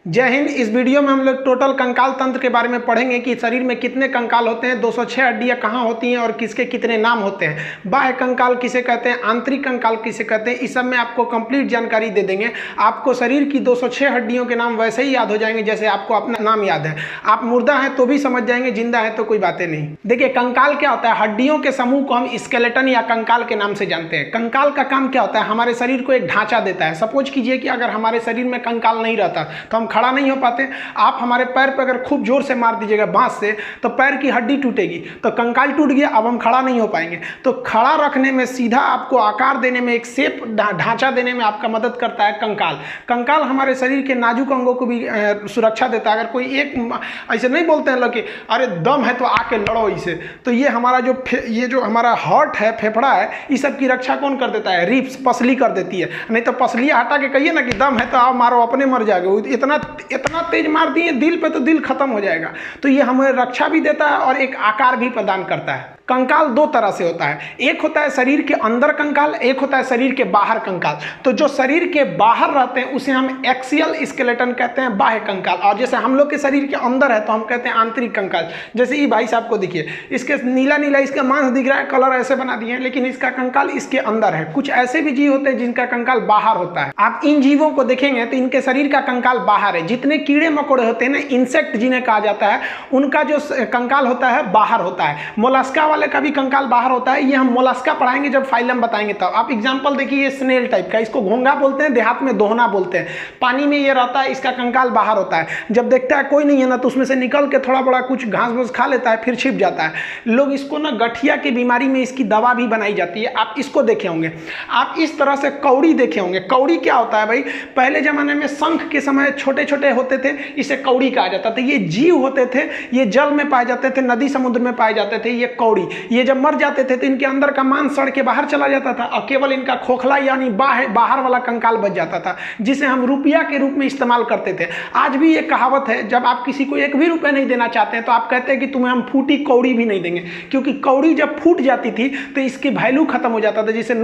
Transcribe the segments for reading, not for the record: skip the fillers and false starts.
जय हिंद। इस वीडियो में हम लोग टोटल कंकाल तंत्र के बारे में पढ़ेंगे कि शरीर में कितने कंकाल होते हैं, 206 हड्डियां कहाँ होती हैं और किसके कितने नाम होते हैं, बाह्य कंकाल किसे कहते हैं, आंतरिक कंकाल किसे कहते हैं। इस सब में आपको कंप्लीट जानकारी दे देंगे। आपको शरीर की 206 हड्डियों के नाम वैसे ही याद हो जाएंगे जैसे आपको अपना नाम याद है। आप मुर्दा हैं तो भी समझ जाएंगे, जिंदा है तो कोई बातें नहीं। देखिए कंकाल क्या होता है, हड्डियों के समूह को हम स्केलेटन या कंकाल के नाम से जानते हैं। कंकाल का काम क्या होता है, हमारे शरीर को एक ढांचा देता है। सपोज कीजिए कि अगर हमारे शरीर में कंकाल नहीं रहता तो हम खड़ा नहीं हो पाते। आप हमारे पैर पर अगर खूब जोर से मार दीजिएगा बांस से तो पैर की हड्डी टूटेगी, तो कंकाल टूट गया, अब हम खड़ा नहीं हो पाएंगे। तो खड़ा रखने में, सीधा आपको आकार देने में, एक शेप ढांचा देने में आपका मदद करता है कंकाल। कंकाल हमारे शरीर के नाजुक अंगों को भी सुरक्षा देता है। अगर कोई एक ऐसे नहीं बोलते हैं लोग कि अरे दम है तो आके लड़ो इसे, तो ये हमारा जो हमारा हार्ट है, फेफड़ा है, इस सब की रक्षा कौन कर देता है, रिब्स, पसली कर देती है। नहीं तो पसलियाँ हटा के कहिए ना कि दम है तो आओ मारो, अपने मर जाओगे। इतना तेज मार दिए दिल पे तो दिल खत्म हो जाएगा। तो ये हमें रक्षा भी देता है और एक आकार भी प्रदान करता है। कंकाल दो तरह से होता है, एक होता है शरीर के अंदर कंकाल, एक होता है शरीर के बाहर कंकाल। तो जो शरीर के बाहर रहते हैं उसे हम एक्सियल स्केलेटन कहते हैं, बाह्य कंकाल। और जैसे हम लोग के शरीर के अंदर है तो हम कहते हैं आंतरिक कंकाल। जैसे ये भाई साहब को देखिए, इसके नीला नीला इसका मांस दिख रहा है, कलर ऐसे बना दिए हैं, लेकिन इसका कंकाल इसके अंदर है। कुछ ऐसे भी जीव होते हैं जिनका कंकाल बाहर होता है। आप इन जीवों को देखेंगे तो इनके शरीर का कंकाल बाहर है। जितने कीड़े मकोड़े होते हैं ना, इंसेक्ट जिन्हें कहा जाता है, उनका जो कंकाल होता है बाहर होता है। मोलस्का वाले का भी कंकाल बाहर होता है। ये हम मोलस्का पढ़ाएंगे जब फाइलम बताएंगे तब। आप एग्जांपल देखिए, ये स्नेल टाइप का, इसको घोंगा बोलते हैं, देहात में दोहना बोलते हैं। पानी में ये रहता है, इसका कंकाल बाहर होता है। जब देखता है कोई नहीं है ना तो उसमें से निकल के थोड़ा बड़ा कुछ घास फूस खा लेता है, फिर छिप जाता है। लोग इसको ना गठिया की बीमारी में इसकी दवा भी बनाई जाती है। आप इसको देखे होंगे। आप इस तरह से कौड़ी देखे होंगे। कौड़ी क्या होता है भाई, पहले जमाने में शंख के समय छोटे छोटे होते थे, इसे कौड़ी कहा जाता था। ये जीव होते थे, ये जल में पाए जाते थे, नदी समुद्र में पाए जाते थे। ये कौड़ी, ये जब मर जाते थे तो इनके अंदर का मांस सड़ के बाहर चला जाता था और केवल इनका खोखला यानी बाहर वाला कंकाल बच जाता था, जिसे हम रुपया के रूप में इस्तेमाल करते थे। आज भी ये कहावत है, जब आप किसी को एक भी रुपया नहीं देना चाहते हैं तो आप कहते हैं कि तुम्हें हम फूटी कौड़ी भी नहीं देंगे, क्योंकि कौड़ी जब फूट जाती थी तो इसकी वैल्यू खत्म हो जाता था। जैसे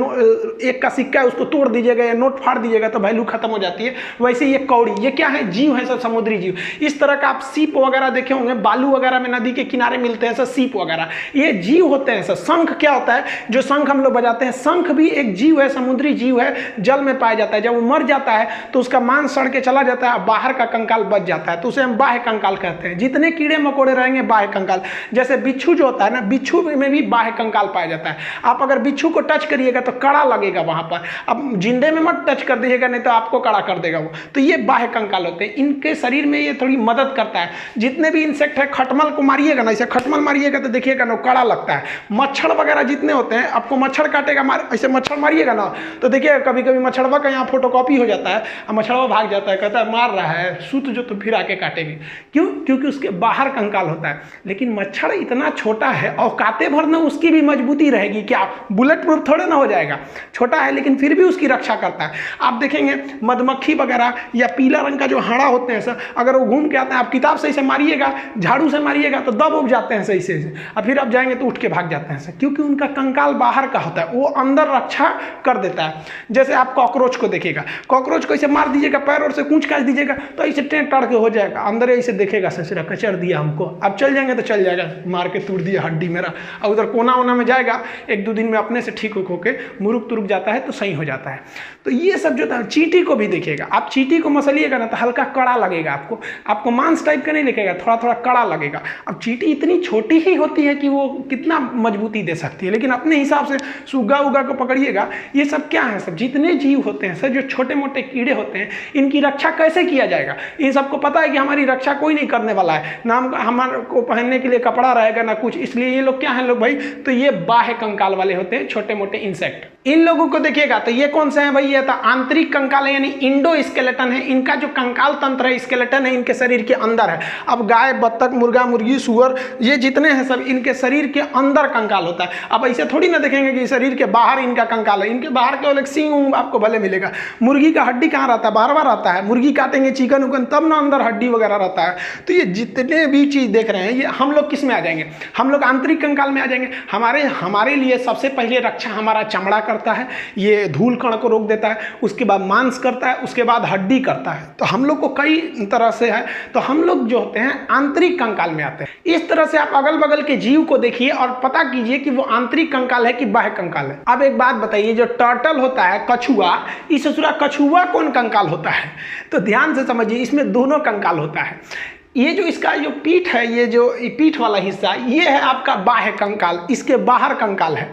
एक का सिक्का है, उसको तोड़ दीजिएगा या नोट फाड़ दीजिएगा तो वैल्यू खत्म हो जाती है। वैसे ये कौड़ी, ये क्या है, जीव है, सब समुद्री जीव। इस तरह का आप सीप वगैरह देखे होंगे, बालू वगैरह में नदी के किनारे मिलते हैं सब सीप वगैरह, ये जीव होते हैं सब। शंख क्या होता है, जो शंख हम लोग बजाते हैं, शंख भी एक जीव है, समुद्री जीव है, जल में पाया जाता है। जब वो मर जाता है तो उसका मांस सड़ के चला जाता है, बाहर का कंकाल बच जाता है, तो उसे हम बाह्य कंकाल कहते हैं। जितने कीड़े मकोड़े रहेंगे बाह्य कंकाल। जैसे बिच्छू जो होता है ना, बिच्छू में भी बाह्य कंकाल पाया जाता है। आप अगर बिच्छू को टच करिएगा तो कड़ा लगेगा वहां पर। अब जिंदे में मत टच कर दीजिएगा, नहीं तो आपको कड़ा कर देगा वो। तो ये बाह्य कंकाल होते हैं। इनके शरीर में ये थोड़ी मदद करता है। जितने भी इंसेक्ट है, खटमल को मारिएगा ना, ऐसे खटमल मारिएगा तो देखिएगा ना कड़ा लगता है। मच्छर वगैरह जितने होते हैं, आपको मच्छर काटेगा, ऐसे मच्छर मारिएगा ना तो देखिए कभी कभी मच्छरवा का यहाँ फोटोकॉपी हो जाता है और मच्छरवा भाग जाता है, कहता है मार रहा है, सूत जो तो फिर आके काटेंगे। क्यों? क्योंकि उसके बाहर कंकाल होता है। लेकिन मच्छर इतना छोटा है, औकाते भर ना उसकी भी मजबूती रहेगी। क्या बुलेट प्रूफ थोड़े ना हो जाएगा, छोटा है लेकिन फिर भी उसकी रक्षा करता है। आप देखेंगे मधुमक्खी वगैरह या पीला रंग का जो हाड़ा होते हैं सर, अगर वो घूम के आते हैं, आप किताब से इसे मारिएगा, झाड़ू से मारिएगा तो दब उब जाते हैं सही से, और फिर आप जाएंगे तो उठ के भाग जाते हैं सर, क्योंकि उनका कंकाल बाहर का होता है, वो अंदर रक्षा कर देता है। जैसे आप कॉकरोच को देखिएगा, कॉकरोच को ऐसे मार दीजिएगा, पैर और से कूच काच दीजिएगा तो ऐसे टेढ़ टाड़ के हो जाएगा, अंदर ऐसे देखेगा ससुरा कचर दिया हमको, अब चल जाएंगे तो चल जाएगा, मार के तोड़ दिया हड्डी मेरा, और उधर कोना वोना में जाएगा, एक दो दिन में अपने से ठीक होके मुरुक तुरुक जाता है तो सही हो जाता है। तो ये सब जो था, चींटी को भी देखिएगा, आप चींटी को मसलिएगा ना तो हल्का कड़ा लगेगा, आपको मांस टाइप का नहीं लगेगा, थोड़ा थोड़ा कड़ा लगेगा। अब चींटी इतनी छोटी ही होती है कि वो कितना मजबूती दे सकती है, लेकिन अपने हिसाब से सुग्गा उगा को पकड़िएगा। ये सब क्या है, सब जितने जीव होते हैं सर, जो छोटे मोटे कीड़े होते हैं, इनकी रक्षा कैसे किया जाएगा, इन सबको पता है कि हमारी रक्षा कोई नहीं करने वाला है, ना हमारे को पहनने के लिए कपड़ा रहेगा ना कुछ, इसलिए ये लोग क्या है लोग भाई, तो ये बाह्य कंकाल वाले होते हैं, छोटे मोटे इंसेक्ट। इन लोगों को देखिएगा तो ये कौन से हैं भाई, ये तो आंतरिक कंकाल है, यानी इंडो स्केलेटन है। इनका जो कंकाल तंत्र है, स्केलेटन है, इनके शरीर के अंदर है। अब गाय, बत्तख, मुर्गा, मुर्गी, सुअर, ये जितने हैं सब इनके शरीर के अंदर कंकाल होता है। अब ऐसे थोड़ी ना देखेंगे कि शरीर के बाहर इनका कंकाल है, इनके बाहर केवल एक सींग उंग आपको भले मिलेगा। मुर्गी का हड्डी कहाँ रहता है? बार बार रहता है। मुर्गी काटेंगे चिकन उकन तब ना अंदर हड्डी वगैरह रहता है। तो ये जितने भी चीज़ देख रहे हैं ये हम लोग किस में आ जाएंगे? हम लोग आंतरिक कंकाल में आ जाएंगे। हमारे लिए सबसे पहले रक्षा हमारा चमड़ा करता है, ये धूल कण को रोक देता है, उसके बाद मांस करता है, उसके बाद हड्डी करता है। तो हम लोग को कई तरह से है, तो हम लोग जो होते हैं आंतरिक कंकाल में आते हैं। इस तरह से आप अगल बगल के जीव को देखिए और पता कीजिए कि वो आंतरिक कंकाल है कि बाह्य कंकाल है। अब एक बात बताइए, जो टर्टल होता है, कछुआ, इस कछुआ कौन कंकाल होता है? तो ध्यान से समझिए, इसमें दोनों कंकाल होता है। ये जो इसका जो पीठ है, ये जो पीठ वाला हिस्सा, ये है आपका बाह्य कंकाल, इसके बाहर कंकाल है।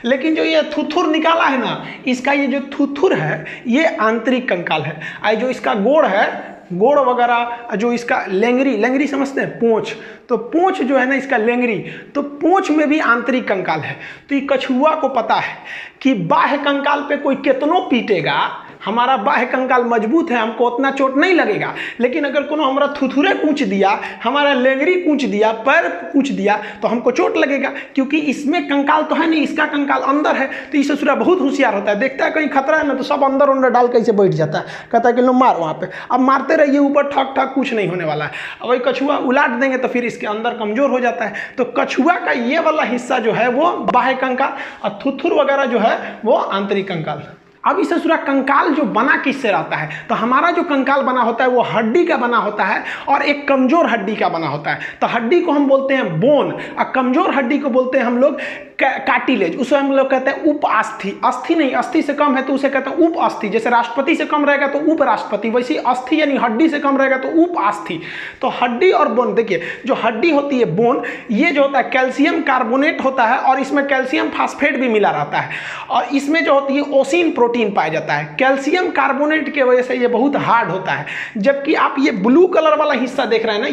लेकिन जो ये थुथुर निकाला है ना, इसका ये जो थुथुर है ये आंतरिक कंकाल है। और जो इसका गोड़ है, गोड़ वगैरह, जो इसका लेंगरी, लेंगरी समझते हैं, पूंछ, तो पूंछ जो है ना इसका लेंगरी, तो पूंछ में भी आंतरिक कंकाल है। तो ये कछुआ को पता है कि बाह्य कंकाल पे कोई कितनों पीटेगा, हमारा बाह्य कंकाल मजबूत है, हमको उतना चोट नहीं लगेगा। लेकिन अगर कोनो हमारा थुथुरे कूच दिया, हमारा लेंगरी कूच दिया, पैर कूच दिया, तो हमको चोट लगेगा, क्योंकि इसमें कंकाल तो है नहीं, इसका कंकाल अंदर है। तो ये ससुरा बहुत होशियार होता है, देखता है कहीं खतरा है ना तो सब अंदर अंदर डाल कैसे बैठ जाता है, कहता है कि लो मार वहाँ पे। अब मारते रहिए ऊपर, ठक ठक, कुछ नहीं होने वाला है। अब वही कछुआ उलाट देंगे तो फिर इसके अंदर कमजोर हो जाता है। तो कछुआ का ये वाला हिस्सा जो है वो बाह्य कंकाल, और थुथुर वगैरह जो है वो आंतरिक कंकाल। अब इस ससुरा कंकाल जो बना किससे रहता है? तो हमारा जो कंकाल बना होता है वो हड्डी का बना होता है और एक कमजोर हड्डी का बना होता है। तो हड्डी को हम बोलते हैं बोन, और कमजोर हड्डी को बोलते हैं हम लोग कार्टिलेज। उसे हम लोग कहते हैं उप अस्थि। अस्थि नहीं, अस्थि से कम है तो उसे कहते हैं उप अस्थि। जैसे राष्ट्रपति से कम रहेगा तो उप राष्ट्रपति, वैसे अस्थि यानी हड्डी से कम रहेगा तो उप अस्थि। तो हड्डी और बोन, देखिए जो हड्डी होती है बोन, ये जो होता है कैल्शियम कार्बोनेट होता है और इसमें कैल्शियम फास्फेट भी मिला रहता है, और इसमें जो होती है ओसिन प्रोटीन पाया जाता है। कैल्शियम कार्बोनेट की वजह से ये बहुत हार्ड होता है। जबकि आप ये ब्लू कलर वाला हिस्सा देख रहे हैं ना,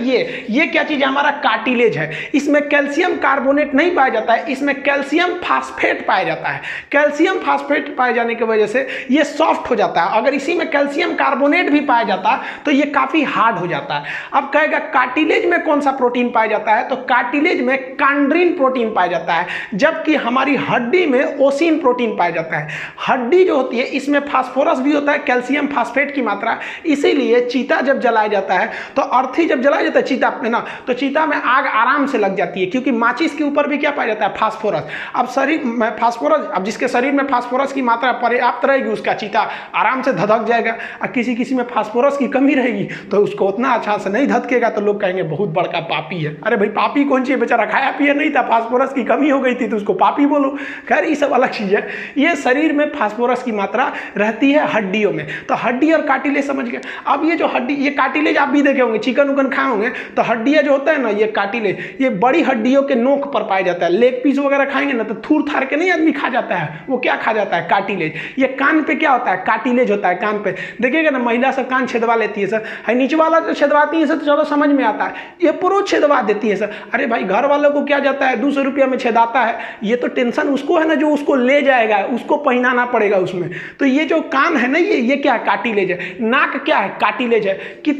ये क्या चीज है? हमारा कार्टिलेज है। इसमें कैल्शियम कार्बोनेट नहीं पाया जाता है, इसमें कैल्शियम फास्फेट पाया जाता है। कैल्शियम फास्फेट पाए जाने की वजह से ये सॉफ्ट हो जाता है। अगर इसी में कैल्शियम कार्बोनेट भी पाया जाता तो ये काफी हार्ड हो जाता है। अब कहेगा कार्टिलेज में कौन सा प्रोटीन पाया जाता है? तो कार्टिलेज में कांड्रीन प्रोटीन पाया जाता है, जबकि हमारी हड्डी में ओसिन प्रोटीन पाया जाता है। हड्डी जो होती है इसमें फास्फोरस भी होता है, कैल्शियम फास्फेट की मात्रा, इसीलिए चीता जब जलाया जाता है, तो अर्थी जब जलाया जाता है चीता में ना, तो चीता में आग आराम से लग जाती है, क्योंकि माचिस के ऊपर भी क्या पाया जाता है? फास्फोरस। अब शरीर में फास्फोरस, अब जिसके शरीर में फास्फोरस की मात्रा पर्याप्त रहेगी उसका चीता आराम से धधक जाएगा, और किसी में फास्फोरस की कमी रहेगी तो उसको उतना अच्छा से नहीं धधकेगा, तो लोग कहेंगे बहुत बड़का पापी है। अरे भाई पापी कौन सी है, बेचारा खाया पिया नहीं था, फास्फोरस की कमी हो गई थी तो उसको पापी बोलो। खैर ये सब अलग चीज है। ये शरीर में फास्फोरस की मात्रा रहती है हड्डियों में। तो हड्डी और कार्टिलेज समझ गए। अब ये जो हड्डी, ये कार्टिलेज आप भी देखे होंगे, चिकन उकन खाए होंगे तो हड्डियां जो होता है ना, ये कार्टिलेज, ये बड़ी हड्डियों के नोक पर पाया जाता है। लेग पीस वगैरह खाएंगे ना तो थूर थार के नहीं आदमी खा जाता है, वो क्या खा जाता है? कार्टिलेज। ये कान पे क्या होता है? कार्टिलेज होता है कान पे। देखिएगा ना महिला सब कान छेदवा लेती है सर, है नीचे वाला जो छेदवाती है सर तो चलो समझ में आता है, ये पुरो छेदवा देती है सर। अरे भाई घर वालों को क्या जाता है, 200 रुपया में छेदाता है, ये तो टेंशन उसको है ना जो उसको ले जाएगा, उसको पहनाना पड़ेगा उसमें। तो ये जो कान है ना, ये क्या है? कार्टिलेज है। नाक क्या है? कार्टिलेज है। कि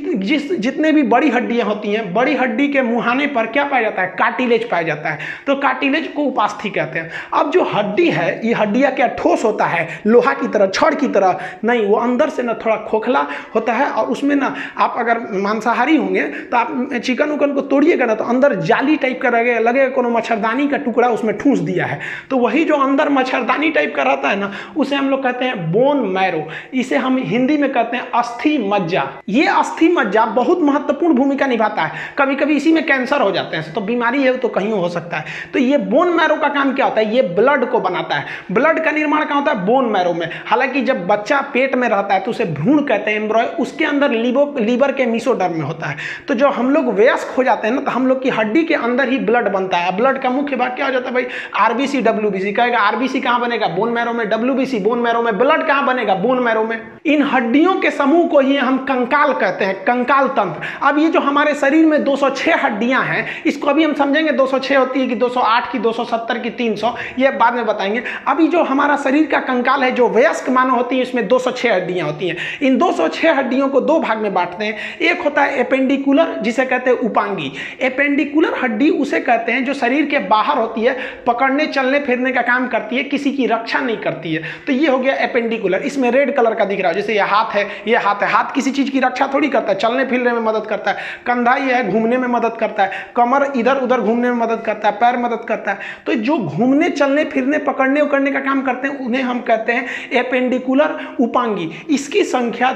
जितने भी बड़ी हड्डियां होती हैं, बड़ी हड्डी के मुहाने पर क्या पाया जाता है? कार्टिलेज पाया जाता है। तो कार्टिलेज को उपास्थि कहते हैं। अब जो हड्डी है, ये हड्डियां क्या ठोस होता है, लोहा की तरह, छड़ की तरह नहीं, वो अंदर से ना थोड़ा खोखला होता है, और उसमें ना आप अगर मांसाहारी होंगे तो आप चिकन उकन को तोड़िएगा ना तो अंदर जाली टाइप का लगेगा कोनो मच्छरदानी का टुकड़ा उसमें ठूस दिया है। तो वही जो अंदर मच्छरदानी टाइप का रहता है ना, उसे हम लोग कहते हैं बोन मैरो। इसे हम हिंदी में कहते हैं अस्थि मज्जा। ये अस्थि मज्जा बहुत महत्वपूर्ण भूमिका निभाता है। कभी कभी इसी में कैंसर हो जाते हैं, तो बीमारी है तो कहीं हो सकता है। तो ये बोन मैरो का काम क्या होता है? ये ब्लड को बनाता है। ब्लड का निर्माण कहाँ होता है? बोन मैरो में। हालांकि जब बच्चा पेट में रहता है तो उसे भ्रूण कहते हैं, एम्ब्रॉय, उसके अंदर लीवर के मीसोडर्म में होता है। तो जब हम लोग वयस्क हो जाते हैं ना, तो हम लोग की हड्डी के अंदर ही ब्लड बनता है। ब्लड का मुख्य भाग क्या हो जाता है भाई? RBC, WBC. कहेगा आरबीसी कहाँ बनेगा? बोन मैरो में। डब्ल्यूबीसी बोन मैरो में। ब्लड कहाँ बनेगा? बोन मैरो में। इन हड्डियों के समूह को ही हम कंकाल कहते हैं, कंकाल तंत्र। अब ये जो हमारे शरीर में 206 हड्डियां हैं, इसको अभी हम समझेंगे 206 होती है कि 208 की, 270 175 की 300, ये बाद में बताएंगे। अभी जो हमारा शरीर का कंकाल है, जो वयस्क मानव होती है, इसमें 206 हड्डियां होती हैं। इन 206 हड्डियों को दो भाग में बांटते हैं। एक होता है एपेंडिकुलर, जिसे कहते हैं उपांगी। एपेंडिकुलर हड्डी उसे कहते हैं जो शरीर के बाहर होती है, पकड़ने चलने फिरने का काम करती है, किसी की रक्षा नहीं करती है। तो ये हो गया एपेंडिकुलर। इसमें रेड कलर का दिख रहा है, जैसे ये हाथ है, ये हाथ है, हाथ किसी चीज की रक्षा थोड़ी करता है, चलने फिरने में मदद करता है। कंधा ये है, घूमने में मदद करता है। कमर इधर उधर घूमने में मदद करता है, पैर मदद करता है। तो जो घूमने चलने फिरने पकड़ने उकड़ने का काम करते हैं उन्हें हम कहते हैं एपेंडिकुलर उपांगी। इसकी संख्या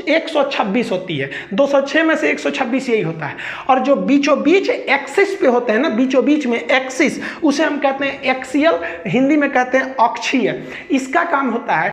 126 होती है। 206 में से 126 यही होता है। और जो बीचों बीच एक्सिस पे होते हैं ना, बीचों बीच में एक्सिस, उसे हम कहते हैं एक्सियल, हिंदी में कहते हैं अक्षीय। इसका काम होता है